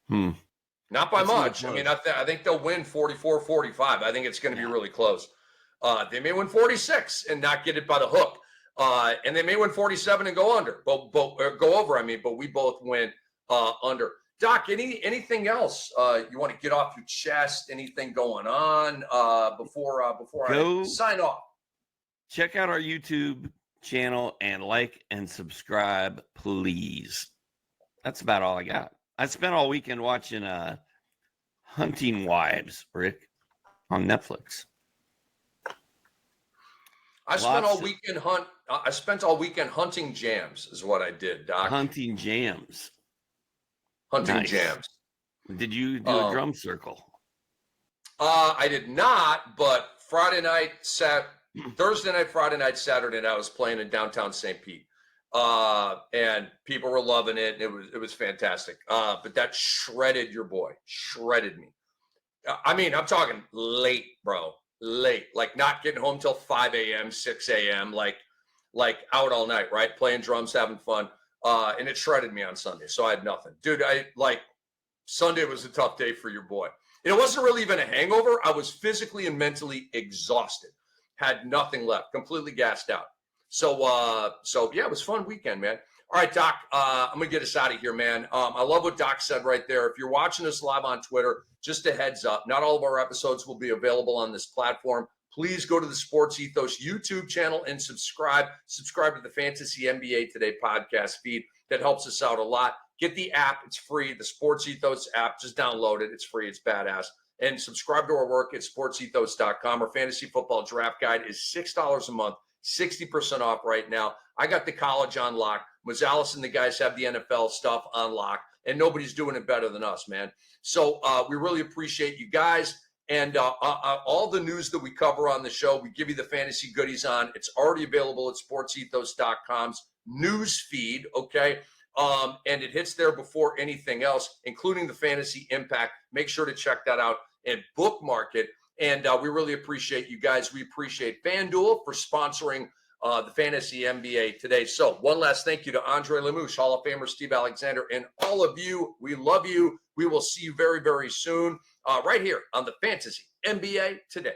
Not by much. I mean, I think they'll win 44-45. I think it's going to be really close. They may win 46 and not get it by the hook. And they may win 47 and go under, but go over. But we both went under. Doc, anything else you want to get off your chest? Anything going on before I sign off? Check out our YouTube channel and like and subscribe, please. That's about all I got. I spent all weekend watching Hunting Wives, Rick, on Netflix. I spent all weekend hunting jams is what I did, Doc. Hunting jams. Hunting jams. Did you do a drum circle? I did not, but Thursday night, Friday night, Saturday night, I was playing in downtown St. Pete. And people were loving it. It was fantastic. But that shredded me. I'm talking late, bro. Late, like not getting home till 5 a.m., 6 a.m., like out all night, right? Playing drums, having fun. And it shredded me on Sunday. So I had nothing. Dude, Sunday was a tough day for your boy. It wasn't really even a hangover. I was physically and mentally exhausted. Had nothing left, completely gassed out. So yeah, it was a fun weekend, man. All right, Doc, I'm going to get us out of here, man. I love what Doc said right there. If you're watching us live on Twitter, just a heads up, not all of our episodes will be available on this platform. Please go to the Sports Ethos YouTube channel and subscribe. Subscribe to the Fantasy NBA Today podcast feed. That helps us out a lot. Get the app. It's free. The Sports Ethos app. Just download it. It's free. It's badass. And subscribe to our work at sportsethos.com. Our fantasy football draft guide is $6 a month, 60% off right now. I got the college on lock. Mazzales and the guys have the NFL stuff on lock, and nobody's doing it better than us, man. So we really appreciate you guys. And all the news that we cover on the show, we give you the fantasy goodies on. It's already available at sportsethos.com's news feed, okay? And it hits there before anything else, including the fantasy impact. Make sure to check that out and bookmark it. And we really appreciate you guys. We appreciate FanDuel for sponsoring the Fantasy NBA today. So one last thank you to Andre Lemouche, Hall of Famer Steve Alexander, and all of you. We love you. We will see you very, very soon right here on the Fantasy NBA Today